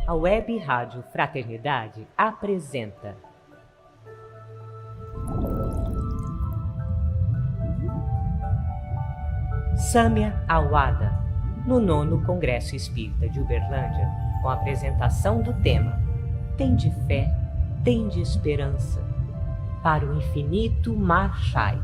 A Web Rádio Fraternidade apresenta Sâmia Awada, no 9º Congresso Espírita de Uberlândia, com a apresentação do tema Tende fé, tende esperança, para o infinito marchai.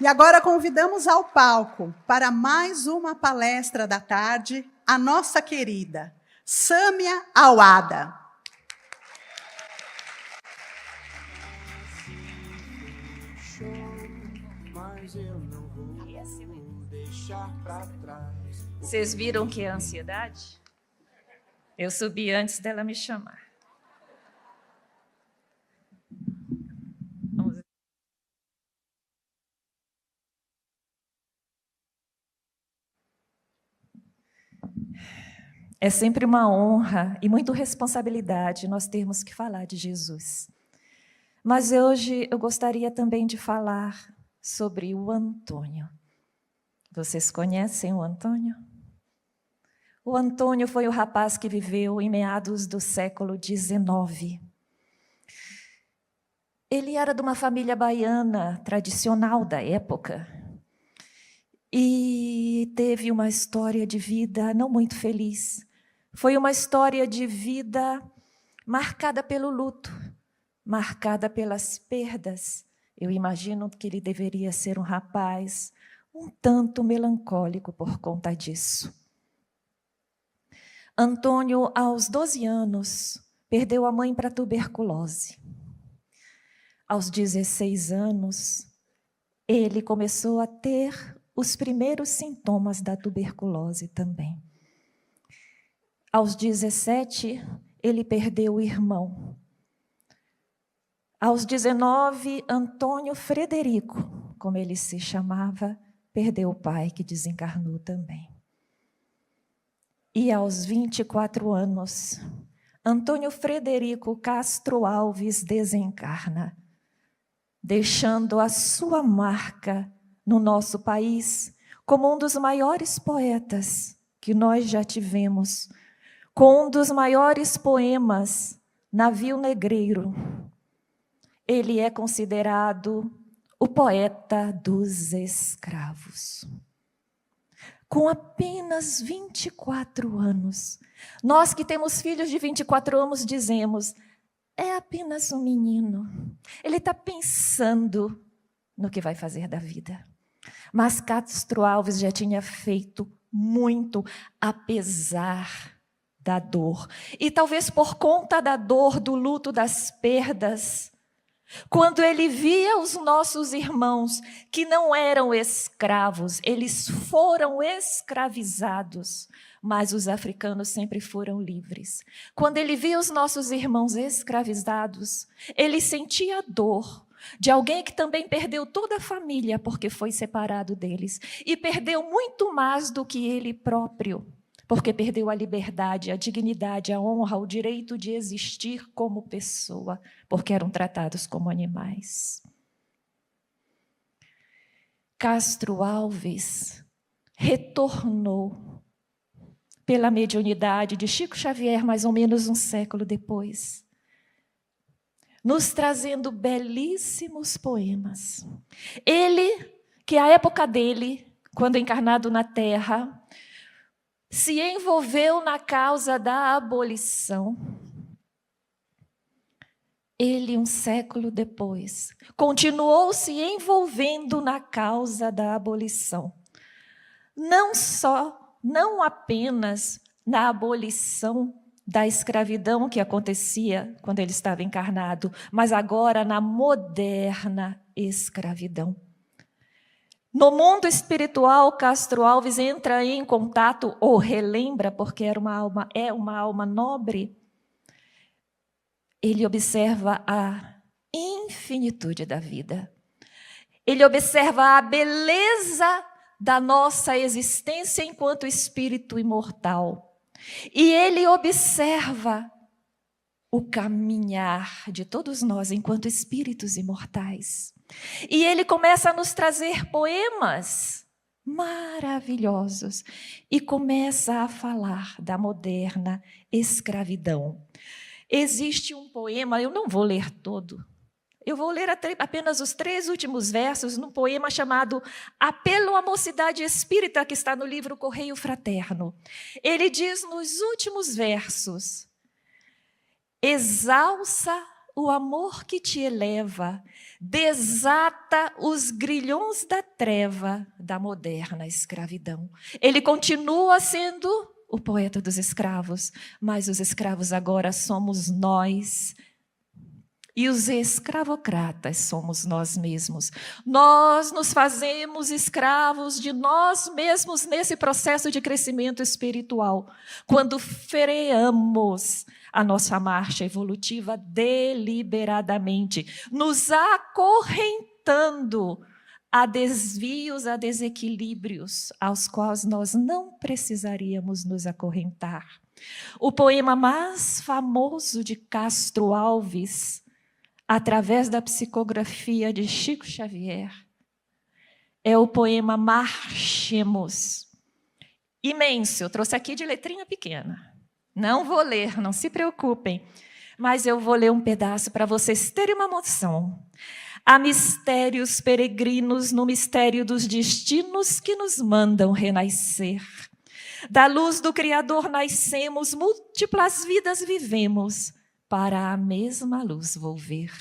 E agora convidamos ao palco, para mais uma palestra da tarde, a nossa querida Sâmia Awada. Vocês viram que é ansiedade? Eu subi antes dela me chamar. Vamos ver. É sempre uma honra e muita responsabilidade nós termos que falar de Jesus. Mas hoje eu gostaria também de falar sobre o Antônio. Vocês conhecem o Antônio? O Antônio foi o rapaz que viveu em meados do século XIX. Ele era de uma família baiana tradicional da época e teve uma história de vida não muito feliz. Foi uma história de vida marcada pelo luto, marcada pelas perdas. Eu imagino que ele deveria ser um rapaz um tanto melancólico por conta disso. Antônio, aos 12 anos, perdeu a mãe para tuberculose. Aos 16 anos, ele começou a ter os primeiros sintomas da tuberculose também. Aos 17, ele perdeu o irmão. Aos 19, Antônio Frederico, como ele se chamava, perdeu o pai, que desencarnou também. E aos 24 anos, Antônio Frederico Castro Alves desencarna, deixando a sua marca no nosso país como um dos maiores poetas que nós já tivemos, com um dos maiores poemas, Navio Negreiro. Ele é considerado o poeta dos escravos. Com apenas 24 anos, nós que temos filhos de 24 anos dizemos, é apenas um menino. Ele está pensando no que vai fazer da vida. Mas Castro Alves já tinha feito muito, apesar da dor. E talvez por conta da dor, do luto, das perdas, quando ele via os nossos irmãos que não eram escravos, eles foram escravizados, mas os africanos sempre foram livres. Quando ele via os nossos irmãos escravizados, ele sentia a dor de alguém que também perdeu toda a família porque foi separado deles e perdeu muito mais do que ele próprio, porque perdeu a liberdade, a dignidade, a honra, o direito de existir como pessoa, porque eram tratados como animais. Castro Alves retornou pela mediunidade de Chico Xavier, mais ou menos um século depois, nos trazendo belíssimos poemas. Ele, que a época dele, quando encarnado na Terra, se envolveu na causa da abolição. Ele, um século depois, continuou se envolvendo na causa da abolição. Não apenas na abolição da escravidão que acontecia quando ele estava encarnado, mas agora na moderna escravidão. No mundo espiritual, Castro Alves entra em contato, ou relembra, porque é uma alma nobre, ele observa a infinitude da vida. Ele observa a beleza da nossa existência enquanto espírito imortal. E ele observa o caminhar de todos nós enquanto espíritos imortais. E ele começa a nos trazer poemas maravilhosos e começa a falar da moderna escravidão. Existe um poema, eu não vou ler todo, eu vou ler apenas os 3 últimos versos num poema chamado Apelo à Mocidade Espírita, que está no livro Correio Fraterno. Ele diz nos últimos versos: exalça o amor que te eleva, desata os grilhões da treva da moderna escravidão. Ele continua sendo o poeta dos escravos, mas os escravos agora somos nós. E os escravocratas somos nós mesmos. Nós nos fazemos escravos de nós mesmos nesse processo de crescimento espiritual, quando freamos a nossa marcha evolutiva deliberadamente, nos acorrentando a desvios, a desequilíbrios, aos quais nós não precisaríamos nos acorrentar. O poema mais famoso de Castro Alves, através da psicografia de Chico Xavier, é o poema Marchemos. Imenso, eu trouxe aqui de letrinha pequena. Não vou ler, não se preocupem, mas eu vou ler um pedaço para vocês terem uma noção. Há mistérios peregrinos no mistério dos destinos que nos mandam renascer. Da luz do Criador nascemos, múltiplas vidas vivemos, para a mesma luz volver.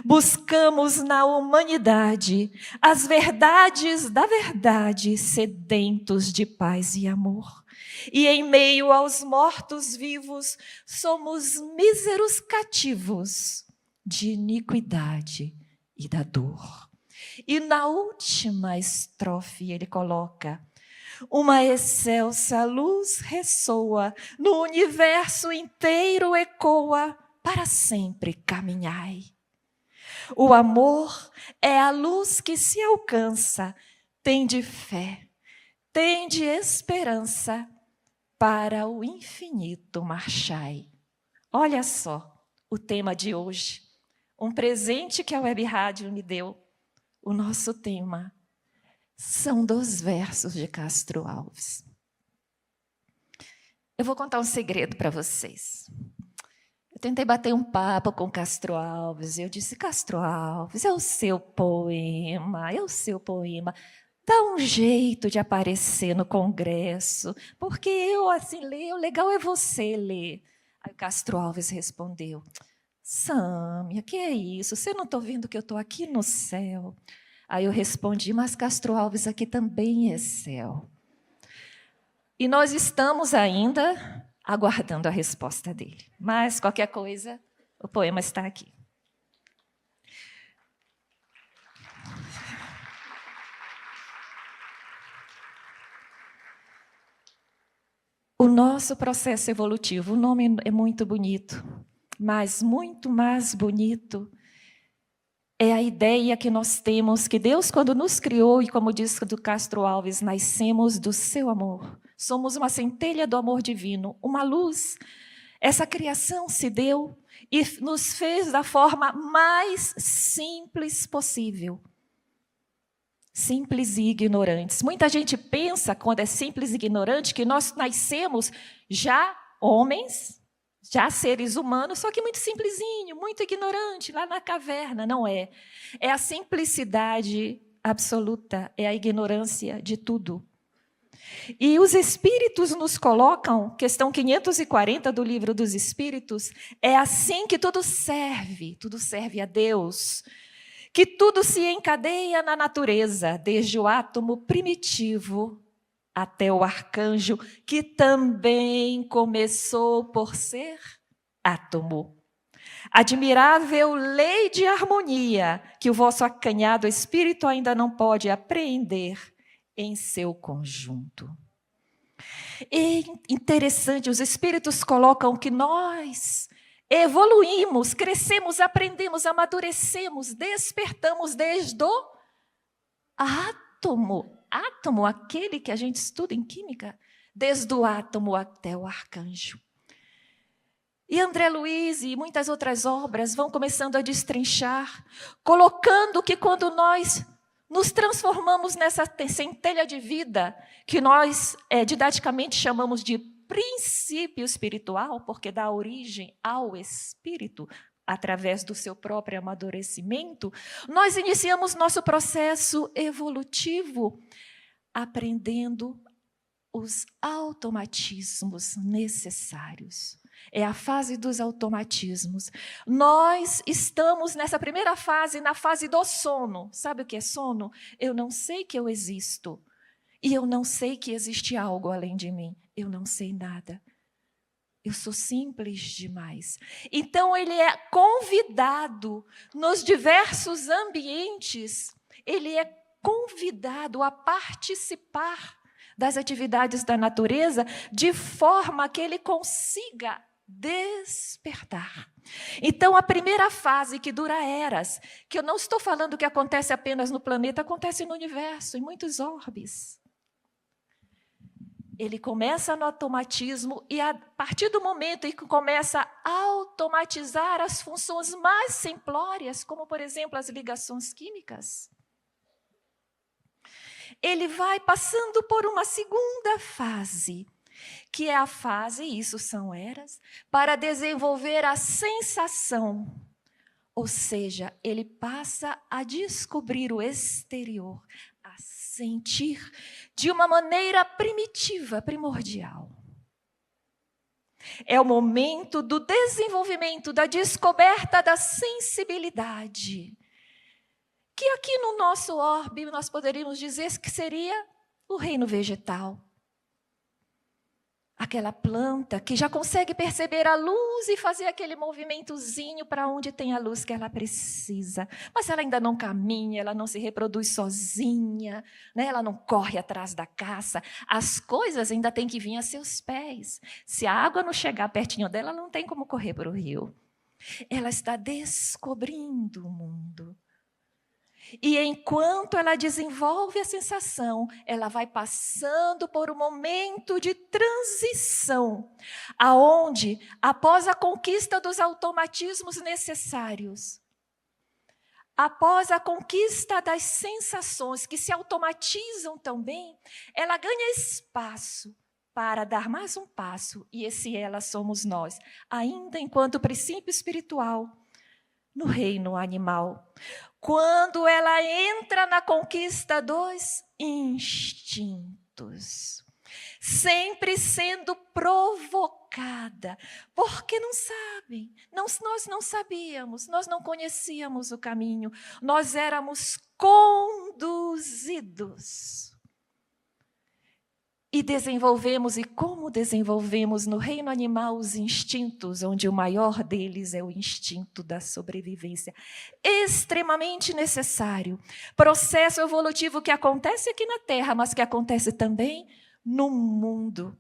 Buscamos na humanidade as verdades da verdade, sedentos de paz e amor. E em meio aos mortos-vivos, somos míseros cativos de iniquidade e da dor. E na última estrofe ele coloca: uma excelsa luz ressoa, no universo inteiro ecoa, para sempre caminhai. O amor é a luz que se alcança, tende fé, tende esperança, para o infinito marchai. Olha só o tema de hoje, um presente que a Web Rádio me deu. O nosso tema são 2 versos de Castro Alves. Eu vou contar um segredo para vocês. Eu tentei bater um papo com Castro Alves. Eu disse: Castro Alves, é o seu poema, é o seu poema. Dá um jeito de aparecer no congresso, porque eu, assim, leio, o legal é você ler. Aí Castro Alves respondeu: Sâmia, que é isso? Você não está vendo que eu estou aqui no céu? Aí eu respondi: mas Castro Alves aqui também é céu. E nós estamos ainda aguardando a resposta dele. Mas, qualquer coisa, o poema está aqui. O nosso processo evolutivo, o nome é muito bonito, mas muito mais bonito é a ideia que nós temos que Deus, quando nos criou, e como diz do Castro Alves, nascemos do seu amor. Somos uma centelha do amor divino, uma luz. Essa criação se deu e nos fez da forma mais simples possível. Simples e ignorantes. Muita gente pensa, quando é simples e ignorante, que nós nascemos já homens, já seres humanos, só que muito simplesinho, muito ignorante, lá na caverna. Não é. É a simplicidade absoluta, é a ignorância de tudo. E os Espíritos nos colocam, questão 540 do Livro dos Espíritos, é assim que tudo serve a Deus, que tudo se encadeia na natureza, desde o átomo primitivo até o arcanjo, que também começou por ser átomo. Admirável lei de harmonia, que o vosso acanhado espírito ainda não pode apreender em seu conjunto. E interessante, os espíritos colocam que nós evoluímos, crescemos, aprendemos, amadurecemos, despertamos desde o átomo. Átomo, aquele que a gente estuda em química, desde o átomo até o arcanjo. E André Luiz e muitas outras obras vão começando a destrinchar, colocando que quando nós nos transformamos nessa centelha de vida, que nós didaticamente chamamos de princípio espiritual, porque dá origem ao espírito, através do seu próprio amadurecimento, nós iniciamos nosso processo evolutivo, aprendendo os automatismos necessários. É a fase dos automatismos. Nós estamos nessa primeira fase, na fase do sono. Sabe o que é sono? Eu não sei que eu existo. E eu não sei que existe algo além de mim. Eu não sei nada. Eu sou simples demais. Então, ele é convidado nos diversos ambientes, ele é convidado a participar das atividades da natureza de forma que ele consiga despertar. Então, a primeira fase, que dura eras, que eu não estou falando que acontece apenas no planeta, acontece no universo, em muitos orbes. Ele começa no automatismo e, a partir do momento em que começa a automatizar as funções mais simplórias, como, por exemplo, as ligações químicas, ele vai passando por uma segunda fase, que é a fase, isso são eras, para desenvolver a sensação. Ou seja, ele passa a descobrir o exterior, a sentir de uma maneira primitiva, primordial. É o momento do desenvolvimento, da descoberta da sensibilidade, que aqui no nosso orbe nós poderíamos dizer que seria o reino vegetal. Aquela planta que já consegue perceber a luz e fazer aquele movimentozinho para onde tem a luz que ela precisa. Mas ela ainda não caminha, ela não se reproduz sozinha, né? Ela não corre atrás da caça. As coisas ainda têm que vir a seus pés. Se a água não chegar pertinho dela, ela não tem como correr para o rio. Ela está descobrindo o mundo. E enquanto ela desenvolve a sensação, ela vai passando por um momento de transição, aonde, após a conquista dos automatismos necessários, após a conquista das sensações que se automatizam também, ela ganha espaço para dar mais um passo, e esse ela somos nós, ainda enquanto princípio espiritual, no reino animal. Quando ela entra na conquista dos instintos, sempre sendo provocada, porque não sabem, nós não sabíamos, nós não conhecíamos o caminho, nós éramos conduzidos. E desenvolvemos, e como desenvolvemos no reino animal os instintos, onde o maior deles é o instinto da sobrevivência. Extremamente necessário. Processo evolutivo que acontece aqui na Terra, mas que acontece também no mundo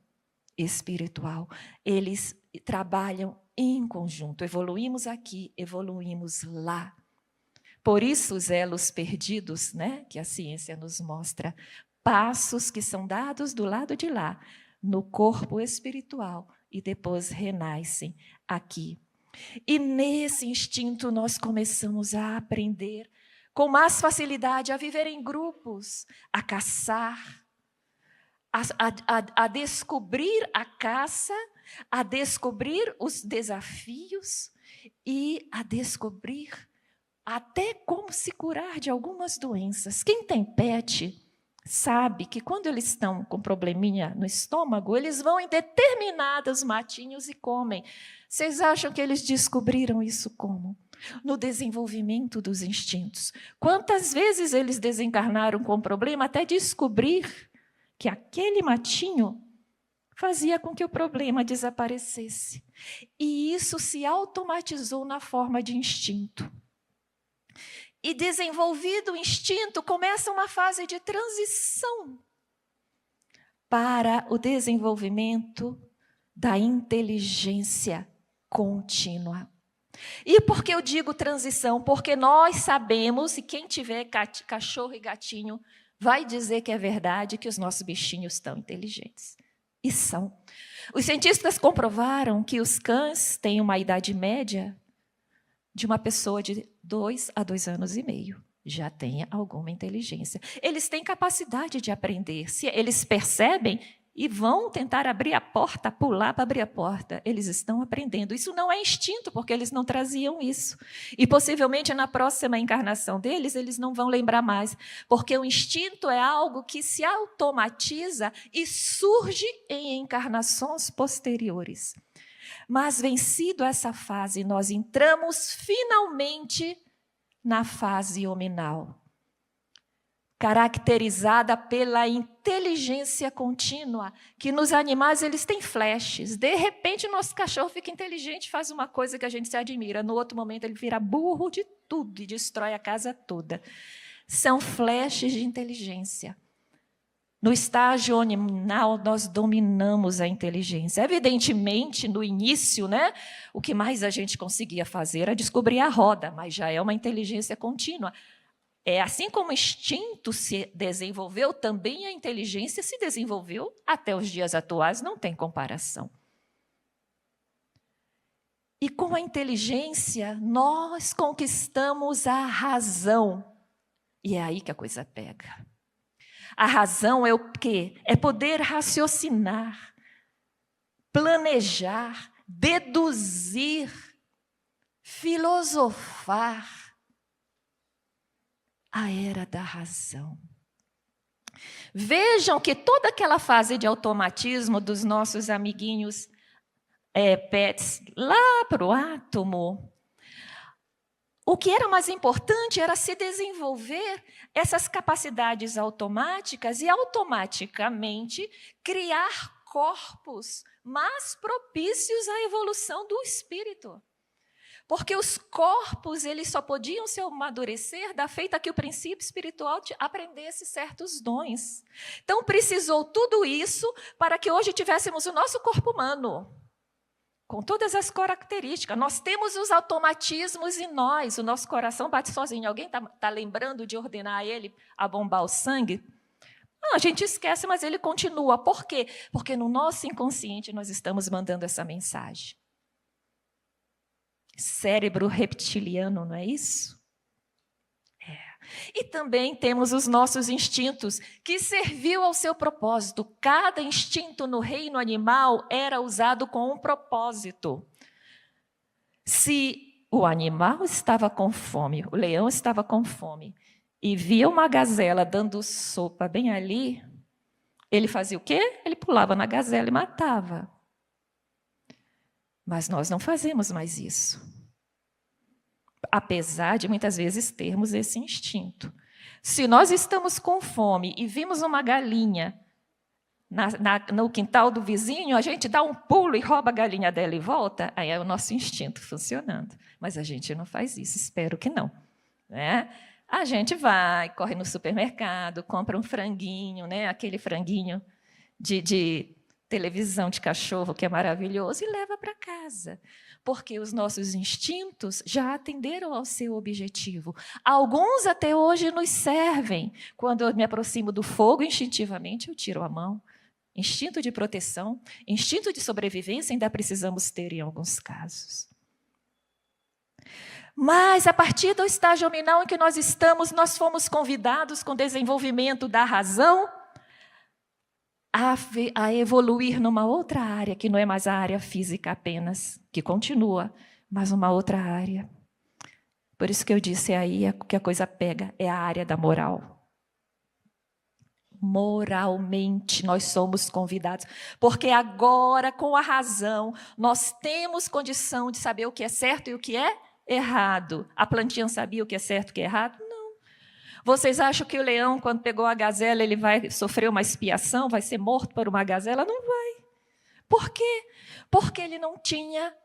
espiritual. Eles trabalham em conjunto. Evoluímos aqui, evoluímos lá. Por isso os elos perdidos, né, que a ciência nos mostra, passos que são dados do lado de lá, no corpo espiritual, e depois renascem aqui. E nesse instinto nós começamos a aprender com mais facilidade a viver em grupos, a caçar, a descobrir a caça, a descobrir os desafios e a descobrir até como se curar de algumas doenças. Quem tem pet sabe que quando eles estão com probleminha no estômago, eles vão em determinados matinhos e comem. Vocês acham que eles descobriram isso como? No desenvolvimento dos instintos. Quantas vezes eles desencarnaram com problema até descobrir que aquele matinho fazia com que o problema desaparecesse. E isso se automatizou na forma de instinto. E desenvolvido o instinto, começa uma fase de transição para o desenvolvimento da inteligência contínua. E por que eu digo transição? Porque nós sabemos, e quem tiver cachorro e gatinho vai dizer que é verdade, que os nossos bichinhos estão inteligentes. E são. Os cientistas comprovaram que os cães têm uma idade média de uma pessoa de 2 a 2 anos e meio. Já tem alguma inteligência. Eles têm capacidade de aprender. Se eles percebem e vão tentar abrir a porta, pular para abrir a porta, eles estão aprendendo. Isso não é instinto, porque eles não traziam isso. E possivelmente na próxima encarnação deles, eles não vão lembrar mais, porque o instinto é algo que se automatiza e surge em encarnações posteriores. Mas vencido essa fase, nós entramos finalmente na fase hominal, caracterizada pela inteligência contínua, que nos animais eles têm flashes. De repente, nosso cachorro fica inteligente, faz uma coisa que a gente se admira. No outro momento, ele vira burro de tudo e destrói a casa toda. São flashes de inteligência. No estágio hominal, nós dominamos a inteligência. Evidentemente, no início, né, o que mais a gente conseguia fazer era descobrir a roda, mas já é uma inteligência contínua. Assim como o instinto se desenvolveu, também a inteligência se desenvolveu até os dias atuais, não tem comparação. E com a inteligência, nós conquistamos a razão. E é aí que a coisa pega. A razão é o quê? É poder raciocinar, planejar, deduzir, filosofar. A era da razão. Vejam que toda aquela fase de automatismo dos nossos amiguinhos pets, lá para o átomo, o que era mais importante era se desenvolver essas capacidades automáticas e automaticamente criar corpos mais propícios à evolução do espírito. Porque os corpos eles só podiam se amadurecer da feita que o princípio espiritual aprendesse certos dons. Então, precisou tudo isso para que hoje tivéssemos o nosso corpo humano, com todas as características. Nós temos os automatismos em nós, o nosso coração bate sozinho. Alguém está lembrando de ordenar ele a bombar o sangue? Não, a gente esquece, mas ele continua. Por quê? Porque no nosso inconsciente nós estamos mandando essa mensagem. Cérebro reptiliano, não é isso? E também temos os nossos instintos, que serviu ao seu propósito. Cada instinto no reino animal era usado com um propósito. Se o animal estava com fome, o leão estava com fome, e via uma gazela dando sopa bem ali, ele fazia o quê? Ele pulava na gazela e matava. Mas nós não fazemos mais isso. Apesar de muitas vezes termos esse instinto. Se nós estamos com fome e vimos uma galinha no quintal do vizinho, a gente dá um pulo e rouba a galinha dela e volta, aí é o nosso instinto funcionando. Mas a gente não faz isso, espero que não. Né? A gente vai, corre no supermercado, compra um franguinho, né? Aquele franguinho de televisão de cachorro que é maravilhoso e leva para casa. Porque os nossos instintos já atenderam ao seu objetivo. Alguns até hoje nos servem. Quando eu me aproximo do fogo, instintivamente eu tiro a mão. Instinto de proteção, instinto de sobrevivência ainda precisamos ter em alguns casos. Mas a partir do estágio hominal em que nós estamos, nós fomos convidados com o desenvolvimento da razão a evoluir numa outra área, que não é mais a área física apenas, que continua, mas uma outra área. Por isso que eu disse aí que a coisa pega, é a área da moral. Moralmente, nós somos convidados, porque agora, com a razão, nós temos condição de saber o que é certo e o que é errado. A plantinha sabia o que é certo e o que é errado? Não. Vocês acham que o leão, quando pegou a gazela, ele vai sofrer uma expiação, vai ser morto por uma gazela? Não vai. Por quê? Porque ele não tinha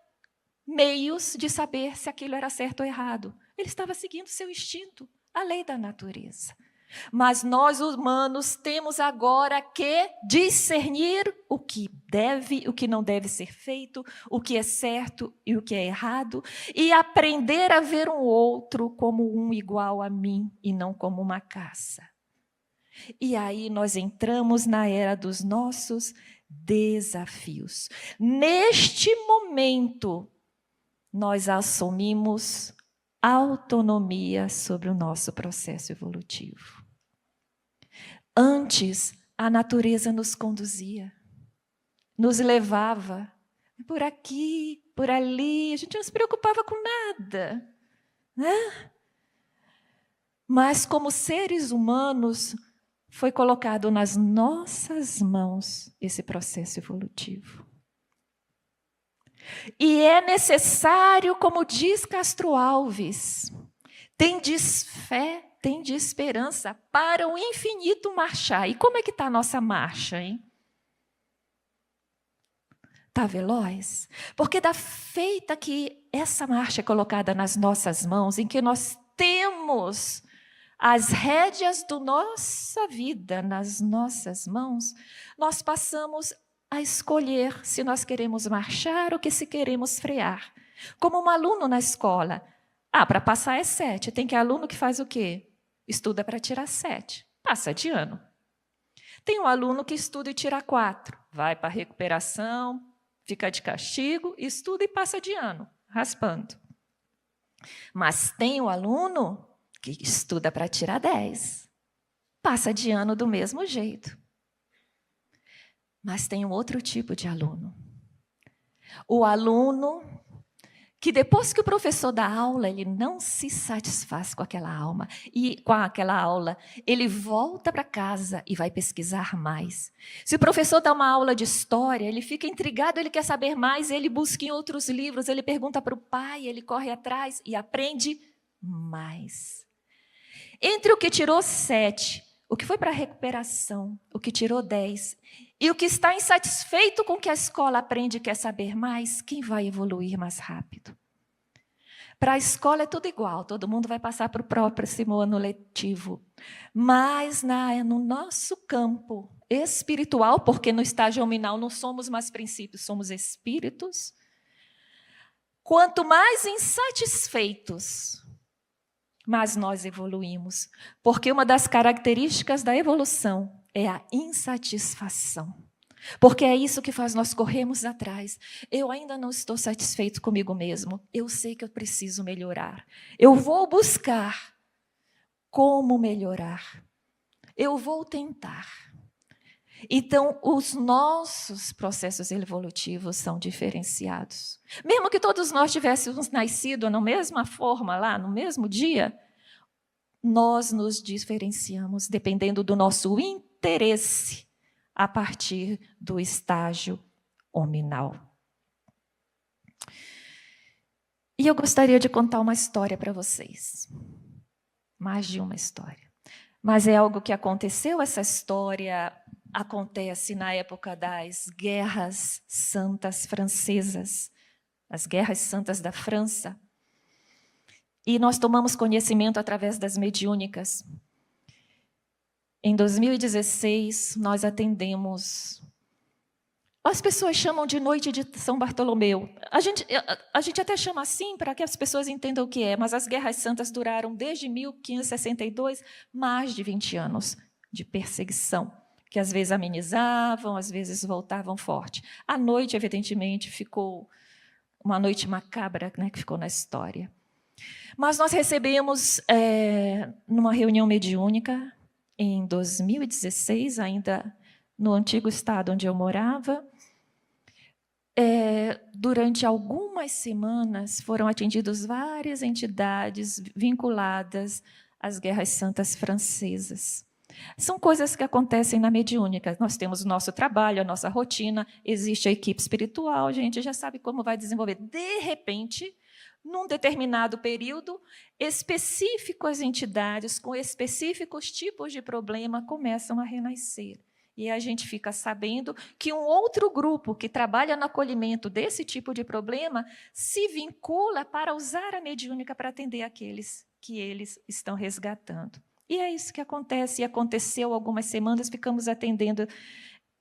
meios de saber se aquilo era certo ou errado. Ele estava seguindo seu instinto, a lei da natureza. Mas nós, humanos, temos agora que discernir o que deve, o que não deve ser feito, o que é certo e o que é errado, e aprender a ver um outro como um igual a mim e não como uma caça. E aí nós entramos na era dos nossos desafios. Neste momento, nós assumimos autonomia sobre o nosso processo evolutivo. Antes, a natureza nos conduzia, nos levava por aqui, por ali, a gente não se preocupava com nada, né? Mas como seres humanos, foi colocado nas nossas mãos esse processo evolutivo. E é necessário, como diz Castro Alves, tendes fé, tendes esperança para o infinito marchar. E como é que está a nossa marcha, hein? Está veloz? Porque da feita que essa marcha é colocada nas nossas mãos, em que nós temos as rédeas da nossa vida nas nossas mãos, nós passamos a escolher se nós queremos marchar ou se queremos frear. Como um aluno na escola. Para passar é 7. Tem que aluno que faz o quê? Estuda para tirar 7. Passa de ano. Tem um aluno que estuda e tira 4. Vai para a recuperação, fica de castigo, estuda e passa de ano, raspando. Mas tem um aluno que estuda para tirar 10. Passa de ano do mesmo jeito. Mas tem um outro tipo de aluno. O aluno que depois que o professor dá aula, ele não se satisfaz com aquela aula, ele volta para casa e vai pesquisar mais. Se o professor dá uma aula de história, ele fica intrigado, ele quer saber mais, ele busca em outros livros, ele pergunta para o pai, ele corre atrás e aprende mais. Entre o que tirou 7, o que foi para a recuperação, o que tirou 10, e o que está insatisfeito com o que a escola aprende e quer saber mais, quem vai evoluir mais rápido? Para a escola é tudo igual, todo mundo vai passar para o próximo ano letivo. Mas no nosso campo espiritual, porque no estágio nominal não somos mais princípios, somos espíritos, quanto mais insatisfeitos, mais nós evoluímos. Porque uma das características da evolução é a insatisfação. Porque é isso que faz nós corrermos atrás. Eu ainda não estou satisfeito comigo mesmo. Eu sei que eu preciso melhorar. Eu vou buscar como melhorar. Eu vou tentar. Então, os nossos processos evolutivos são diferenciados. Mesmo que todos nós tivéssemos nascido na mesma forma, lá no mesmo dia, nós nos diferenciamos dependendo do nosso interesse a partir do estágio hominal. E eu gostaria de contar uma história para vocês. Mais de uma história. Mas é algo que aconteceu, essa história acontece na época das Guerras Santas Francesas, as Guerras Santas da França. E nós tomamos conhecimento através das mediúnicas. Em 2016, nós atendemos. As pessoas chamam de Noite de São Bartolomeu. A gente até chama assim para que as pessoas entendam o que é, mas as Guerras Santas duraram desde 1562, mais de 20 anos de perseguição, que às vezes amenizavam, às vezes voltavam forte. A noite, evidentemente, ficou uma noite macabra, né, que ficou na história. Mas nós recebemos, numa reunião mediúnica, em 2016, ainda no antigo estado onde eu morava, durante algumas semanas foram atendidas várias entidades vinculadas às Guerras Santas Francesas. São coisas que acontecem na mediúnica. Nós temos o nosso trabalho, a nossa rotina, existe a equipe espiritual, a gente já sabe como vai desenvolver. De repente, num determinado período, específicas entidades com específicos tipos de problema começam a renascer. E a gente fica sabendo que um outro grupo que trabalha no acolhimento desse tipo de problema se vincula para usar a mediúnica para atender aqueles que eles estão resgatando. E é isso que acontece, e aconteceu algumas semanas, ficamos atendendo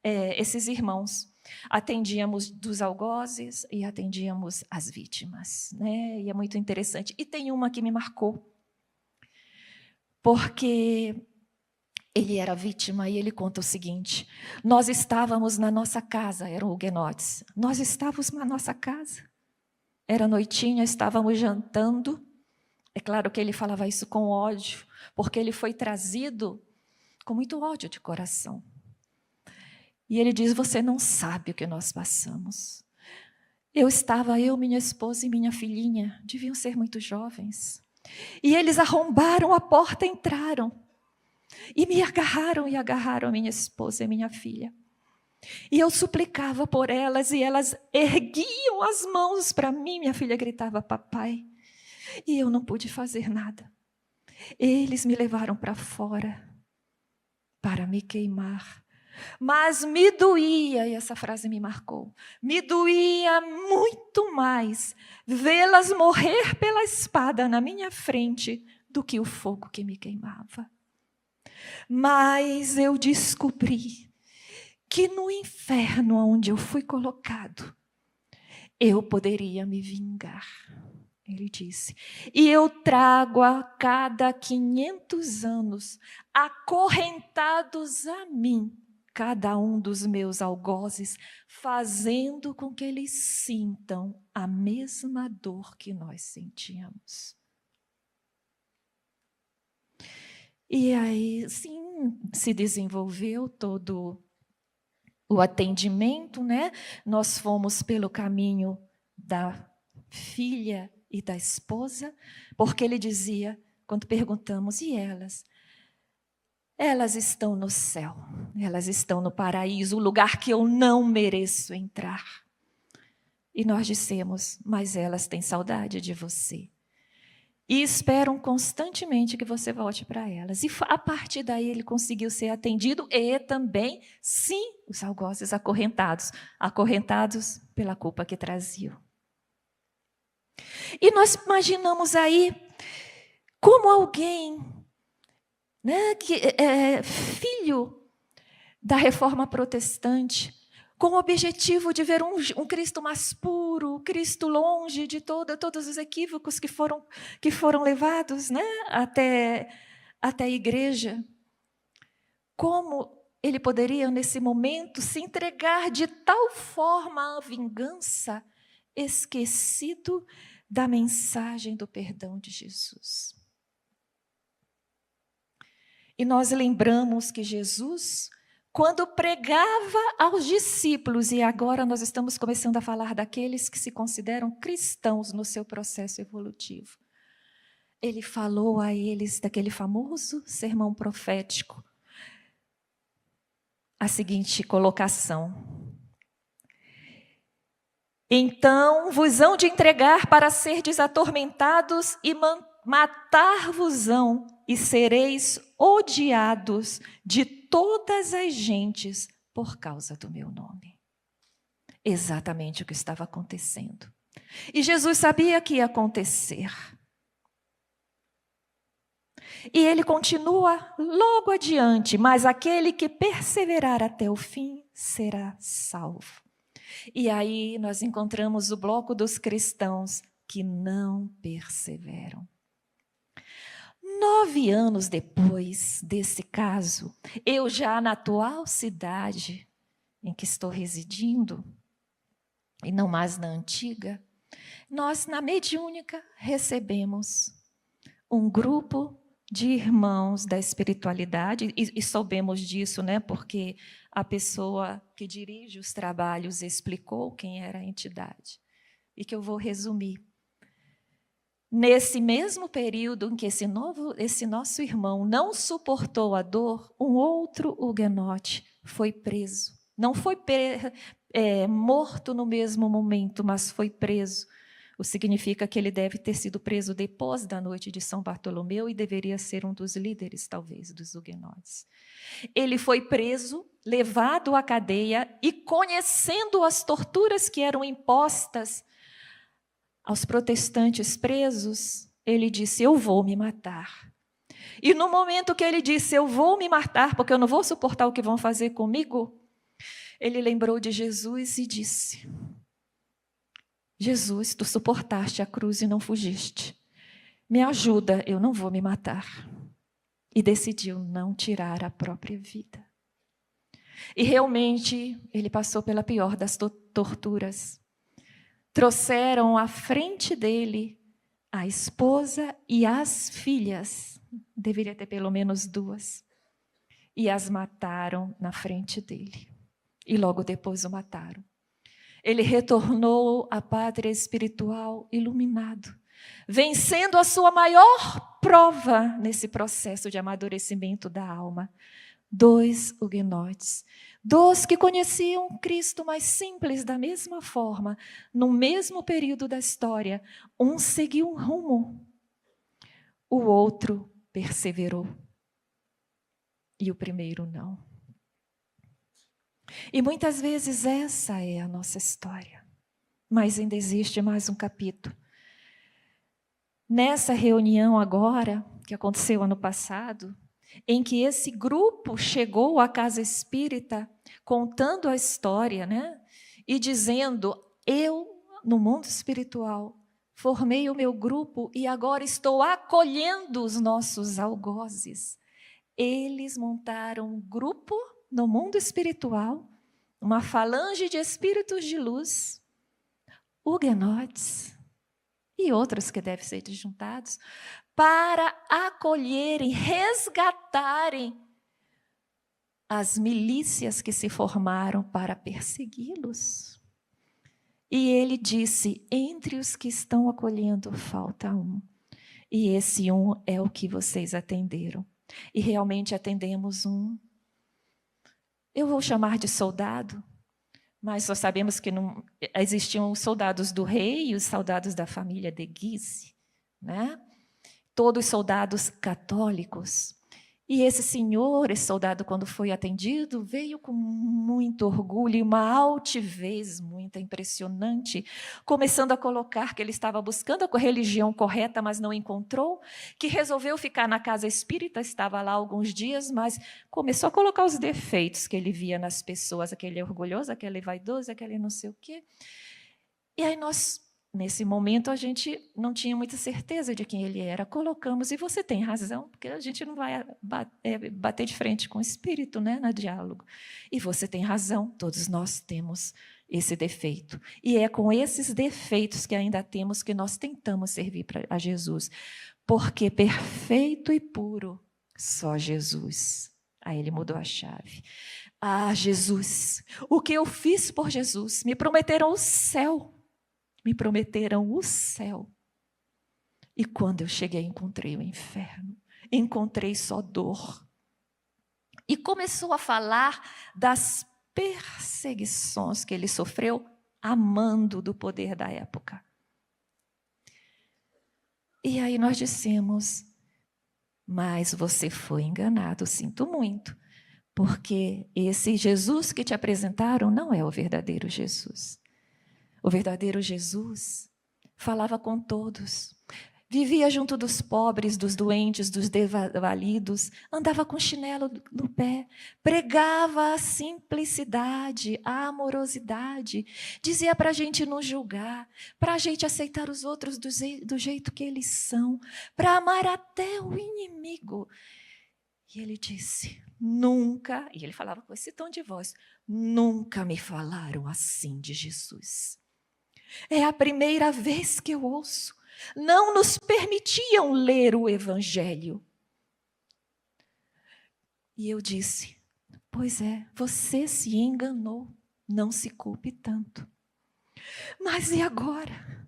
esses irmãos. Atendíamos dos algozes e atendíamos as vítimas, né? E é muito interessante. E tem uma que me marcou, porque ele era vítima e ele conta o seguinte: nós estávamos na nossa casa, eram huguenotes, nós estávamos na nossa casa, era noitinha, estávamos jantando. É claro que ele falava isso com ódio, porque ele foi trazido com muito ódio de coração. E ele diz: você não sabe o que nós passamos. Eu, minha esposa e minha filhinha, deviam ser muito jovens. E eles arrombaram a porta, entraram. E me agarraram, e agarraram minha esposa e minha filha. E eu suplicava por elas, e elas erguiam as mãos para mim. Minha filha gritava: papai. E eu não pude fazer nada. Eles me levaram para fora para me queimar. Mas me doía, e essa frase me marcou, me doía muito mais vê-las morrer pela espada na minha frente do que o fogo que me queimava. Mas eu descobri que no inferno onde eu fui colocado, eu poderia me vingar. Ele disse: e eu trago a cada 500 anos, acorrentados a mim, cada um dos meus algozes, fazendo com que eles sintam a mesma dor que nós sentíamos. E aí, sim, se desenvolveu todo o atendimento, né? Nós fomos pelo caminho da filha e da esposa, porque ele dizia, quando perguntamos: e elas? Elas estão no céu, elas estão no paraíso, o lugar que eu não mereço entrar. E nós dissemos: mas elas têm saudade de você. E esperam constantemente que você volte para elas. E a partir daí ele conseguiu ser atendido e também, sim, os algozes acorrentados pela culpa que traziam. E nós imaginamos aí como alguém, né, que é filho da reforma protestante, com o objetivo de ver um Cristo mais puro, Cristo longe de todos os equívocos que foram levados, né, até a igreja. Como ele poderia, nesse momento, se entregar de tal forma à vingança, esquecido da mensagem do perdão de Jesus? E nós lembramos que Jesus, quando pregava aos discípulos, e agora nós estamos começando a falar daqueles que se consideram cristãos no seu processo evolutivo, ele falou a eles daquele famoso sermão profético, a seguinte colocação: então vos hão de entregar para serdes atormentados e matar-vos-ão, e sereis odiados de todas as gentes por causa do meu nome. Exatamente o que estava acontecendo. E Jesus sabia que ia acontecer. E ele continua logo adiante: mas aquele que perseverar até o fim será salvo. E aí nós encontramos o bloco dos cristãos que não perseveram. 9 anos depois desse caso, eu já na atual cidade em que estou residindo, e não mais na antiga, nós na Mediúnica recebemos um grupo de irmãos da espiritualidade, e soubemos disso, né, porque a pessoa que dirige os trabalhos explicou quem era a entidade, e que eu vou resumir. Nesse mesmo período em que esse nosso irmão não suportou a dor, um outro huguenote foi preso. Não foi morto no mesmo momento, mas foi preso. O que significa que ele deve ter sido preso depois da noite de São Bartolomeu e deveria ser um dos líderes, talvez, dos huguenotes. Ele foi preso, levado à cadeia e, conhecendo as torturas que eram impostas aos protestantes presos, ele disse: eu vou me matar. E no momento que ele disse: eu vou me matar porque eu não vou suportar o que vão fazer comigo, ele lembrou de Jesus e disse: Jesus, tu suportaste a cruz e não fugiste. Me ajuda, eu não vou me matar. e decidiu não tirar a própria vida. E realmente ele passou pela pior das torturas. Trouxeram à frente dele a esposa e as filhas, deveria ter pelo menos 2, e as mataram na frente dele. E logo depois o mataram. Ele retornou à pátria espiritual iluminado, vencendo a sua maior prova nesse processo de amadurecimento da alma. 2 huguenotes, 2 que conheciam Cristo mais simples da mesma forma, no mesmo período da história. Um seguiu um rumo, o outro perseverou. E o primeiro não. E muitas vezes essa é a nossa história. Mas ainda existe mais um capítulo. Nessa reunião agora, que aconteceu ano passado, em que esse grupo chegou à casa espírita contando a história, né? E dizendo, eu, no mundo espiritual, formei o meu grupo e agora estou acolhendo os nossos algozes. Eles montaram um grupo no mundo espiritual, uma falange de espíritos de luz, huguenotes e outros que devem ser juntados, para acolherem, resgatarem as milícias que se formaram para persegui-los. E ele disse, entre os que estão acolhendo falta um, e esse um é o que vocês atenderam. E realmente atendemos um. Eu vou chamar de soldado, mas nós sabemos que não existiam os soldados do rei e os soldados da família de Guise, né? Todos soldados católicos. E esse senhor, esse soldado, quando foi atendido, veio com muito orgulho e uma altivez muito impressionante, começando a colocar que ele estava buscando a religião correta, mas não encontrou, que resolveu ficar na casa espírita, estava lá alguns dias, mas começou a colocar os defeitos que ele via nas pessoas, aquele orgulhoso, aquele vaidoso, aquele não sei o quê. E aí nós... Nesse momento, a gente não tinha muita certeza de quem ele era. Colocamos, e você tem razão, porque a gente não vai bater de frente com o espírito, né, no diálogo. E você tem razão, todos nós temos esse defeito. E é com esses defeitos que ainda temos que nós tentamos servir a Jesus. Porque perfeito e puro, só Jesus. Aí ele mudou a chave. Ah, Jesus, o que eu fiz por Jesus? Me prometeram o céu. Me prometeram o céu. E quando eu cheguei, encontrei o inferno. Encontrei só dor. E começou a falar das perseguições que ele sofreu, amando do poder da época. E aí nós dissemos, mas você foi enganado, sinto muito, porque esse Jesus que te apresentaram não é o verdadeiro Jesus. O verdadeiro Jesus falava com todos, vivia junto dos pobres, dos doentes, dos desvalidos, andava com chinelo no pé, pregava a simplicidade, a amorosidade, dizia para a gente não julgar, para a gente aceitar os outros do jeito que eles são, para amar até o inimigo. E ele disse, nunca, e ele falava com esse tom de voz, nunca me falaram assim de Jesus. É a primeira vez que eu ouço. Não nos permitiam ler o Evangelho. E eu disse, pois é, você se enganou, não se culpe tanto. Mas e agora?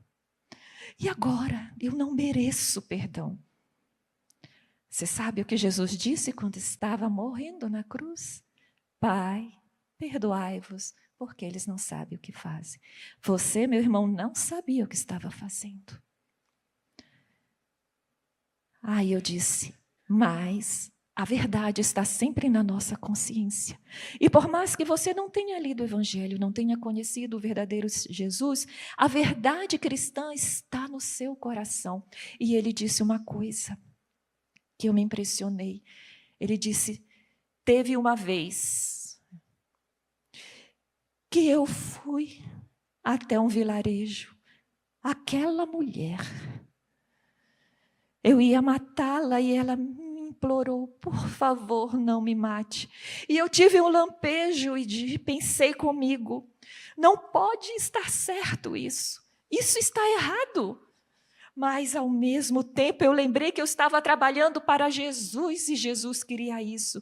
E agora? Eu não mereço perdão. Você sabe o que Jesus disse quando estava morrendo na cruz? Pai, perdoai-vos, porque eles não sabem o que fazem. Você, meu irmão, não sabia o que estava fazendo. Aí eu disse, mas a verdade está sempre na nossa consciência. E por mais que você não tenha lido o Evangelho, não tenha conhecido o verdadeiro Jesus, a verdade cristã está no seu coração. E ele disse uma coisa que eu me impressionei. Ele disse, teve uma vez que eu fui até um vilarejo. Aquela mulher, eu ia matá-la e ela me implorou: por favor, não me mate. E eu tive um lampejo e pensei comigo: não pode estar certo isso. Isso está errado. Mas, ao mesmo tempo, eu lembrei que eu estava trabalhando para Jesus e Jesus queria isso.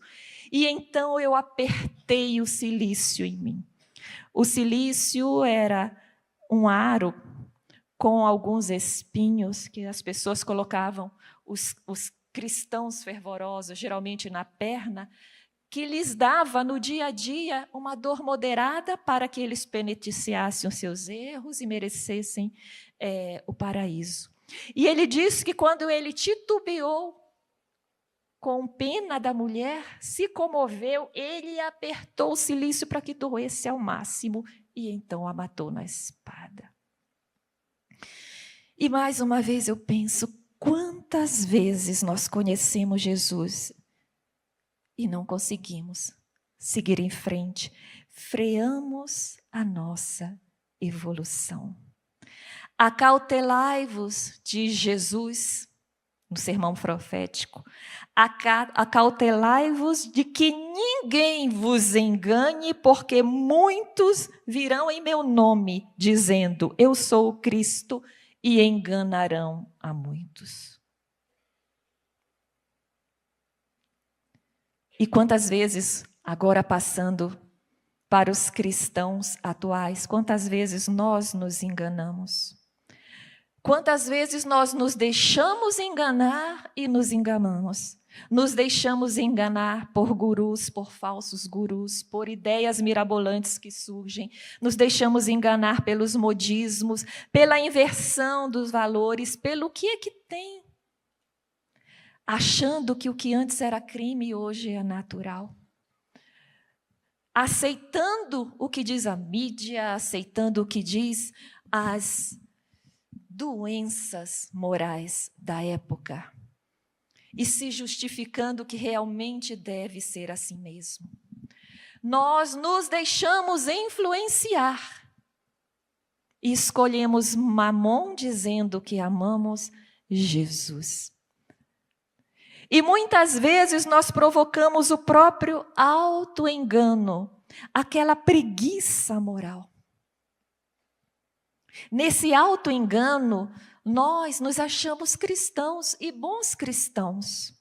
E então eu apertei o cilício em mim. O cilício era um aro com alguns espinhos que as pessoas colocavam, os cristãos fervorosos, geralmente na perna, que lhes dava no dia a dia uma dor moderada para que eles penitenciassem os seus erros e merecessem o paraíso. E ele diz que quando ele titubeou, com pena da mulher, se comoveu, ele apertou o cilício para que doesse ao máximo e então a matou na espada. E mais uma vez eu penso, quantas vezes nós conhecemos Jesus e não conseguimos seguir em frente, freamos a nossa evolução. Acautelai-vos, diz Jesus no sermão profético, acautelai-vos de que ninguém vos engane, porque muitos virão em meu nome, dizendo: eu sou o Cristo, e enganarão a muitos. E quantas vezes, agora passando para os cristãos atuais, quantas vezes nós nos enganamos? Quantas vezes nós nos deixamos enganar e nos enganamos? Nos deixamos enganar por gurus, por falsos gurus, por ideias mirabolantes que surgem. Nos deixamos enganar pelos modismos, pela inversão dos valores, pelo que é que tem. Achando que o que antes era crime hoje é natural. Aceitando o que diz a mídia, aceitando o que diz as doenças morais da época e se justificando que realmente deve ser assim mesmo. Nós nos deixamos influenciar e escolhemos Mamon dizendo que amamos Jesus. E muitas vezes nós provocamos o próprio auto-engano, aquela preguiça moral. Nesse auto-engano, nós nos achamos cristãos e bons cristãos,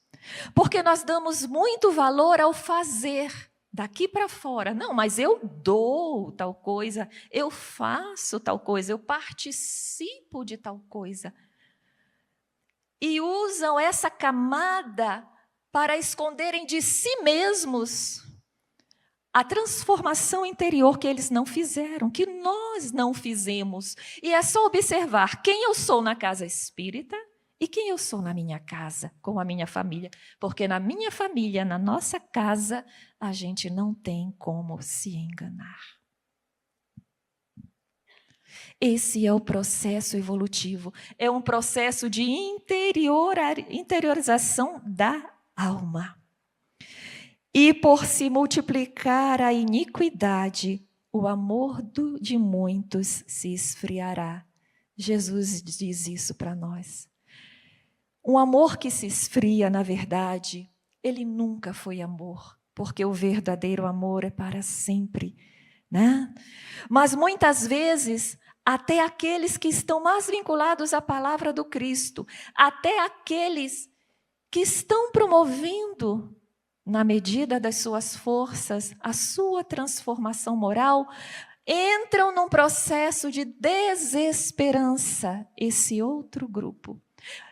porque nós damos muito valor ao fazer daqui para fora. Não, mas eu dou tal coisa, eu faço tal coisa, eu participo de tal coisa. E usam essa camada para esconderem de si mesmos a transformação interior que eles não fizeram, que nós não fizemos. E é só observar quem eu sou na casa espírita e quem eu sou na minha casa, com a minha família. Porque na minha família, na nossa casa, a gente não tem como se enganar. Esse é o processo evolutivo. É um processo de interiorização da alma. E por se multiplicar a iniquidade, o amor de muitos se esfriará. Jesus diz isso para nós. Um amor que se esfria, na verdade, ele nunca foi amor, porque o verdadeiro amor é para sempre, né? Mas muitas vezes, até aqueles que estão mais vinculados à palavra do Cristo, até aqueles que estão promovendo, na medida das suas forças, a sua transformação moral, entram num processo de desesperança, esse outro grupo.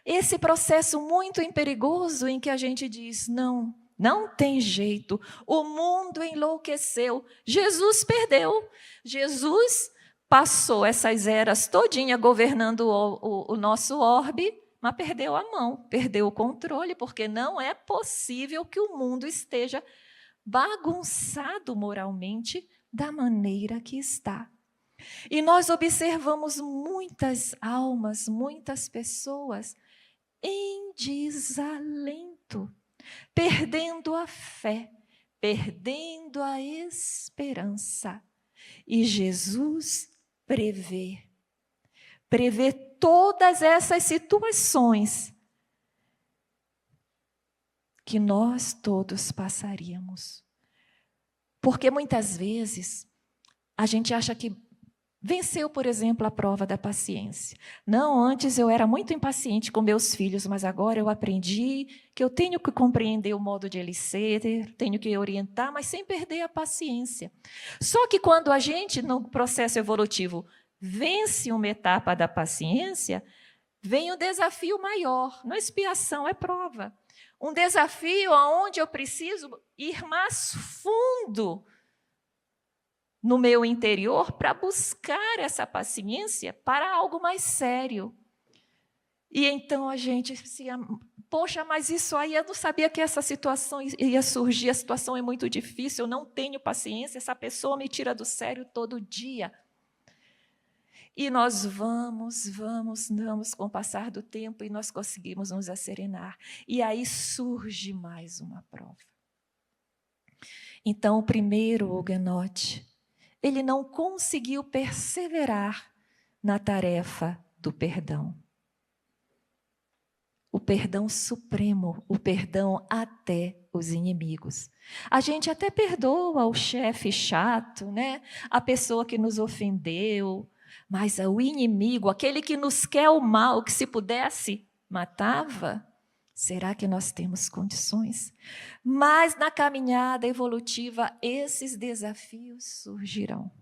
Esse processo muito perigoso em que a gente diz, não tem jeito, o mundo enlouqueceu, Jesus perdeu, Jesus passou essas eras todinha governando o nosso orbe, mas perdeu a mão, perdeu o controle, porque não é possível que o mundo esteja bagunçado moralmente da maneira que está. E nós observamos muitas almas, muitas pessoas em desalento, perdendo a fé, perdendo a esperança. E Jesus prevê todas essas situações que nós todos passaríamos. Porque muitas vezes a gente acha que venceu, por exemplo, a prova da paciência. Não, antes eu era muito impaciente com meus filhos, mas agora eu aprendi que eu tenho que compreender o modo de eles serem, tenho que orientar, mas sem perder a paciência. Só que quando a gente, no processo evolutivo, vence uma etapa da paciência, vem um desafio maior. Não é expiação, é prova. Um desafio onde eu preciso ir mais fundo no meu interior para buscar essa paciência para algo mais sério. E então a gente se... Poxa, mas isso aí, eu não sabia que essa situação ia surgir, a situação é muito difícil, eu não tenho paciência, essa pessoa me tira do sério todo dia. E nós vamos com o passar do tempo e nós conseguimos nos asserenar. E aí surge mais uma prova. Então, o primeiro huguenote, ele não conseguiu perseverar na tarefa do perdão. O perdão supremo, o perdão até os inimigos. A gente até perdoa o chefe chato, né? A pessoa que nos ofendeu, mas o inimigo, aquele que nos quer o mal, que se pudesse, matava. Será que nós temos condições? Mas na caminhada evolutiva, esses desafios surgirão.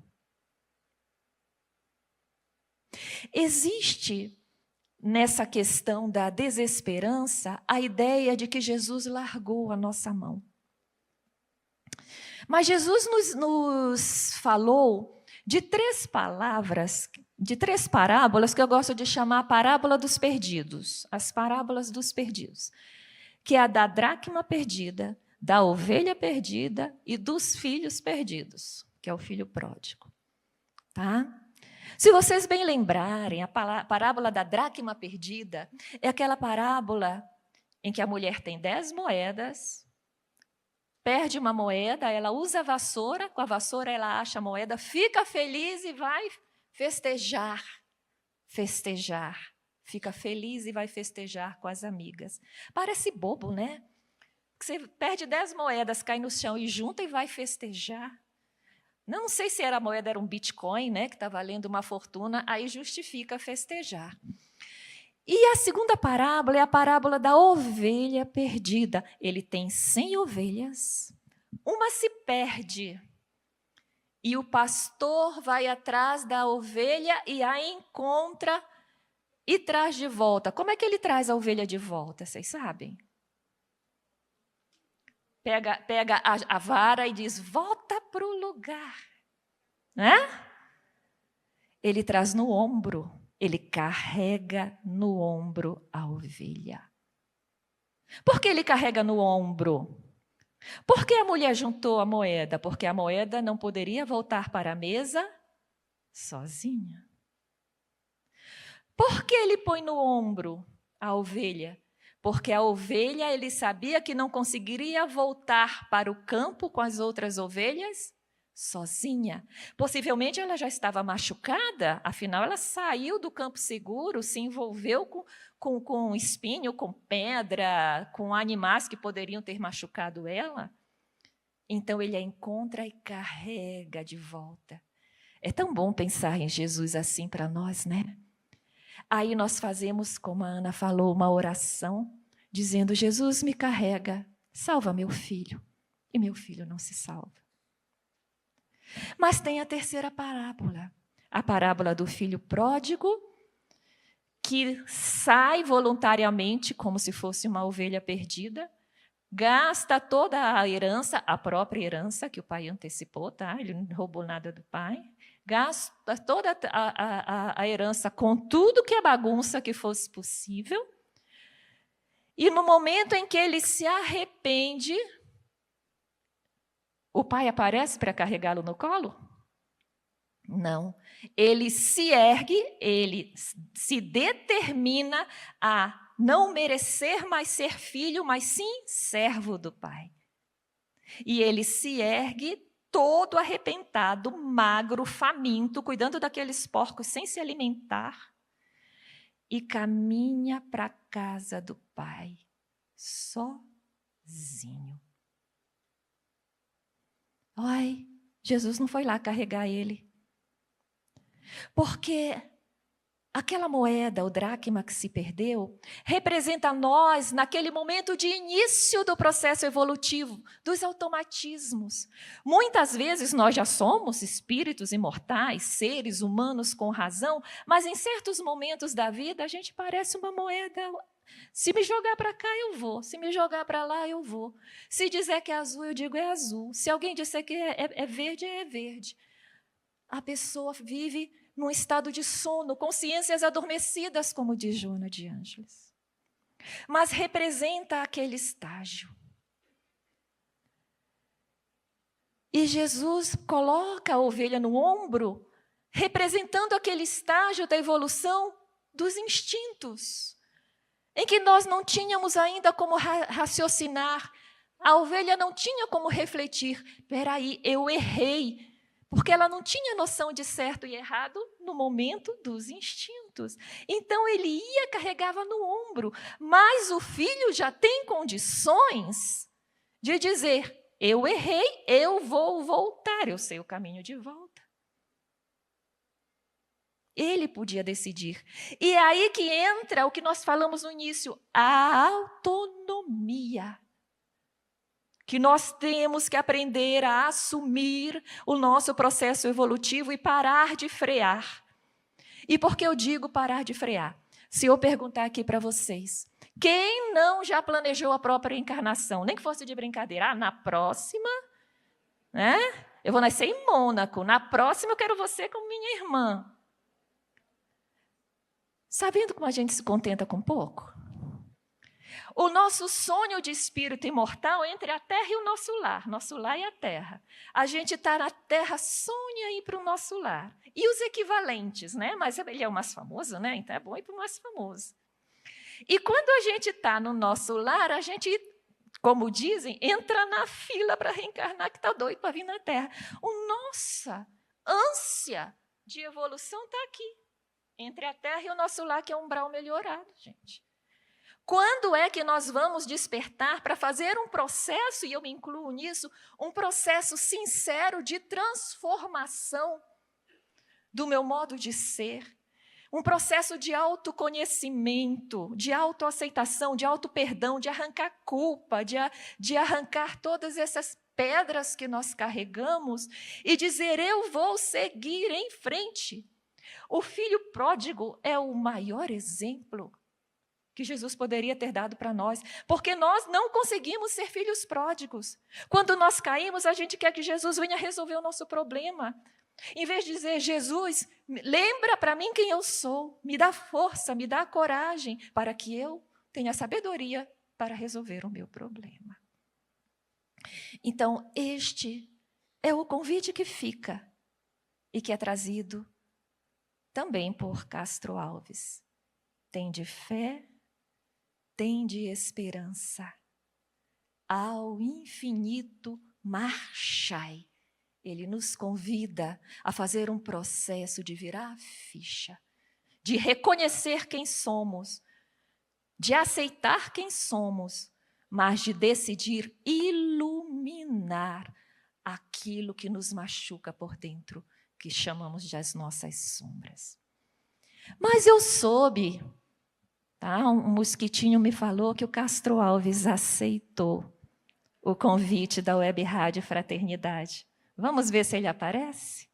Existe nessa questão da desesperança a ideia de que Jesus largou a nossa mão. Mas Jesus nos falou de três parábolas que eu gosto de chamar a parábola dos perdidos, as parábolas dos perdidos, que é a da dracma perdida, da ovelha perdida e dos filhos perdidos, que é o filho pródigo. Tá? Se vocês bem lembrarem, a parábola da dracma perdida é aquela parábola em que a mulher tem 10 moedas, perde uma moeda, ela usa a vassoura, com a vassoura ela acha a moeda, fica feliz e vai festejar. Fica feliz e vai festejar com as amigas. Parece bobo, né? Você perde 10 moedas, cai no chão e junta e vai festejar. Não sei se a moeda era um Bitcoin, né, que está valendo uma fortuna, aí justifica festejar. E a segunda parábola é a parábola da ovelha perdida. Ele tem 100 ovelhas, uma se perde. E o pastor vai atrás da ovelha e a encontra e traz de volta. Como é que ele traz a ovelha de volta? Vocês sabem? Pega a vara e diz, volta para o lugar. Né? Ele traz no ombro, ele carrega no ombro a ovelha. Por que ele carrega no ombro? Por que a mulher juntou a moeda? Porque a moeda não poderia voltar para a mesa sozinha. Por que ele põe no ombro a ovelha? Porque a ovelha, ele sabia que não conseguiria voltar para o campo com as outras ovelhas sozinha. Possivelmente ela já estava machucada, afinal ela saiu do campo seguro, se envolveu com espinho, com pedra, com animais que poderiam ter machucado ela. Então ele a encontra e carrega de volta. É tão bom pensar em Jesus assim para nós, né? Aí nós fazemos, como a Ana falou, uma oração, dizendo, Jesus me carrega, salva meu filho. E meu filho não se salva. Mas tem a terceira parábola, a parábola do filho pródigo, que sai voluntariamente, como se fosse uma ovelha perdida, gasta toda a herança, a própria herança que o pai antecipou, tá? Ele não roubou nada do pai. Gasta toda a herança com tudo que é bagunça que fosse possível. E no momento em que ele se arrepende, o pai aparece para carregá-lo no colo? Não. Ele se ergue, ele se determina a não merecer mais ser filho, mas sim servo do pai. E ele se ergue todo arrebentado, magro, faminto, cuidando daqueles porcos sem se alimentar, e caminha para a casa do pai, sozinho. bebezinho. Ai, Jesus não foi lá carregar ele. Porque aquela moeda, o dracma que se perdeu, representa nós naquele momento de início do processo evolutivo, dos automatismos. Muitas vezes nós já somos espíritos imortais, seres humanos com razão, mas em certos momentos da vida a gente parece uma moeda. Se me jogar para cá, eu vou. Se me jogar para lá, eu vou. Se dizer que é azul, eu digo é azul. Se alguém disser que é verde, é verde. A pessoa vive num estado de sono, consciências adormecidas, como diz Joana de Ângeles. Mas representa aquele estágio. E Jesus coloca a ovelha no ombro, representando aquele estágio da evolução dos instintos, em que nós não tínhamos ainda como raciocinar. A ovelha não tinha como refletir. Peraí, eu errei. Porque ela não tinha noção de certo e errado no momento dos instintos. Então, ele ia, carregava no ombro. Mas o filho já tem condições de dizer, eu errei, eu vou voltar, eu sei o caminho de volta. Ele podia decidir. E é aí que entra o que nós falamos no início, a autonomia. Que nós temos que aprender a assumir o nosso processo evolutivo e parar de frear. E por que eu digo parar de frear? Se eu perguntar aqui para vocês, quem não já planejou a própria encarnação? Nem que fosse de brincadeira. Na próxima, né? Eu vou nascer em Mônaco. Na próxima eu quero você como minha irmã. Sabendo como a gente se contenta com pouco? O nosso sonho de espírito imortal entre a terra e o nosso lar e a terra. A gente está na terra, sonha ir para o nosso lar. E os equivalentes, né? Mas ele é o mais famoso, né? Então é bom ir para o mais famoso. E quando a gente está no nosso lar, a gente, como dizem, entra na fila para reencarnar, que está doido para vir na terra. Nossa ânsia de evolução está aqui, entre a terra e o nosso lar, que é um umbral melhorado, gente. Quando é que nós vamos despertar para fazer um processo, e eu me incluo nisso, um processo sincero de transformação do meu modo de ser, um processo de autoconhecimento, de autoaceitação, de autoperdão, de arrancar culpa, de arrancar todas essas pedras que nós carregamos e dizer, eu vou seguir em frente. O filho pródigo é o maior exemplo que Jesus poderia ter dado para nós, porque nós não conseguimos ser filhos pródigos. Quando nós caímos, a gente quer que Jesus venha resolver o nosso problema. Em vez de dizer, Jesus, lembra para mim quem eu sou, me dá força, me dá coragem, para que eu tenha sabedoria para resolver o meu problema. Então, este é o convite que fica e que é trazido também por Castro Alves. Tende fé, tende esperança. Ao infinito marchai. Ele nos convida a fazer um processo de virar a ficha, de reconhecer quem somos, de aceitar quem somos, mas de decidir iluminar aquilo que nos machuca por dentro, que chamamos de as nossas sombras. Mas eu soube, tá? Um mosquitinho me falou que o Castro Alves aceitou o convite da Web Rádio Fraternidade. Vamos ver se ele aparece?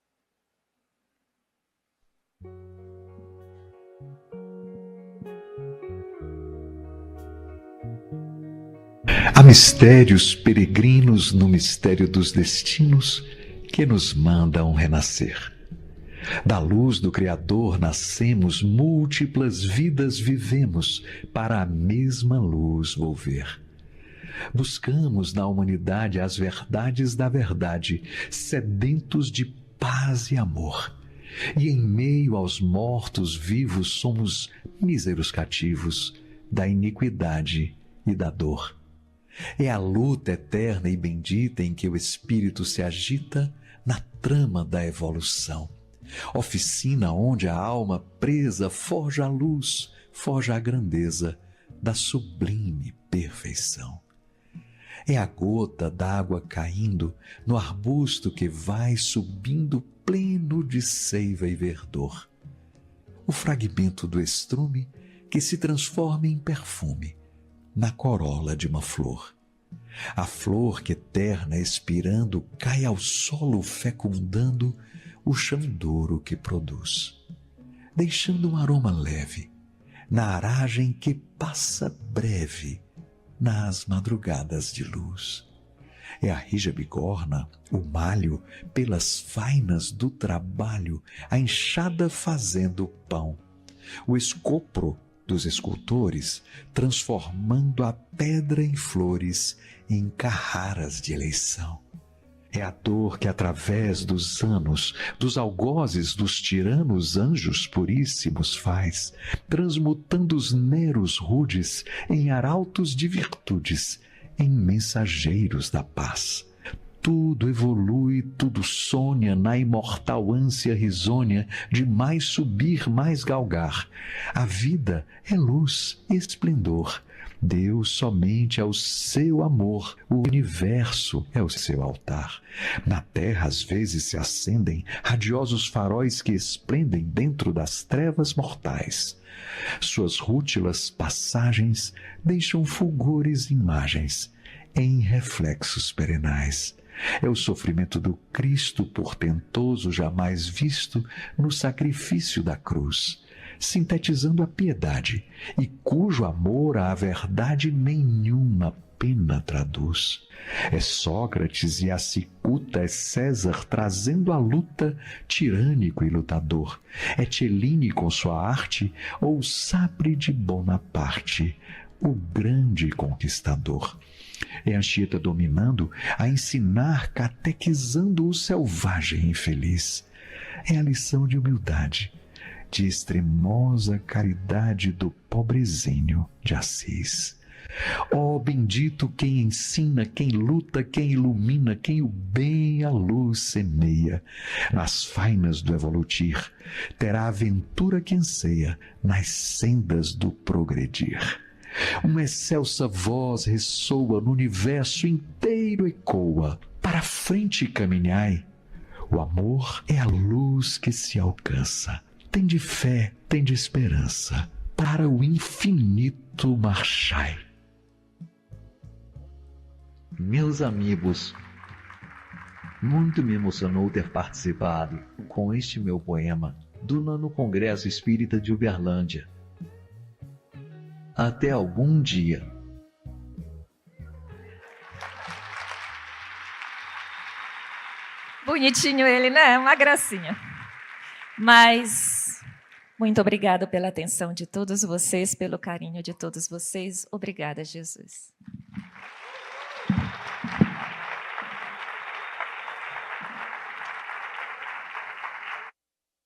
Há mistérios peregrinos no mistério dos destinos que nos mandam renascer. Da luz do Criador nascemos, múltiplas vidas vivemos, para a mesma luz volver. Buscamos na humanidade as verdades da verdade, sedentos de paz e amor. E em meio aos mortos vivos somos míseros cativos da iniquidade e da dor. É a luta eterna e bendita em que o espírito se agita na trama da evolução. Oficina onde a alma presa forja a luz, forja a grandeza da sublime perfeição. É a gota d'água caindo no arbusto que vai subindo pleno de seiva e verdor. O fragmento do estrume que se transforma em perfume na corola de uma flor. A flor que eterna expirando cai ao solo fecundando o chandouro que produz, deixando um aroma leve na aragem que passa breve nas madrugadas de luz. É a rija bigorna, o malho, pelas fainas do trabalho, a enxada fazendo o pão, o escopro dos escultores, transformando a pedra em flores, em carraras de eleição. É a dor que através dos anos, dos algozes dos tiranos anjos puríssimos faz, transmutando os neros rudes em arautos de virtudes, em mensageiros da paz. Tudo evolui, tudo sonha na imortal ânsia risonha de mais subir, mais galgar. A vida é luz, esplendor. Deus somente é o seu amor, o universo é o seu altar. Na terra às vezes se acendem radiosos faróis que esplendem dentro das trevas mortais. Suas rútilas passagens deixam fulgores imagens em reflexos perenais. É o sofrimento do Cristo portentoso jamais visto no sacrifício da cruz, sintetizando a piedade, e cujo amor à verdade nenhuma pena traduz. É Sócrates e a cicuta, é César trazendo a luta, tirânico e lutador. É Cellini com sua arte, ou Sapre de Bonaparte, o grande conquistador. É Anchieta dominando, a ensinar, catequizando o selvagem infeliz. É a lição de humildade, de extremosa caridade do pobrezinho de Assis. Ó bendito quem ensina, quem luta, quem ilumina, quem o bem à luz semeia. Nas fainas do evolutir, terá a aventura que anseia nas sendas do progredir. Uma excelsa voz ressoa no universo inteiro ecoa. Para a frente caminhai. O amor é a luz que se alcança. Tende fé, tende esperança. Para o infinito marchai. Meus amigos, muito me emocionou ter participado com este meu poema do 9º Congresso Espírita de Uberlândia. Até algum dia. Bonitinho ele, né? Uma gracinha. Mas muito obrigada pela atenção de todos vocês, pelo carinho de todos vocês. Obrigada, Jesus.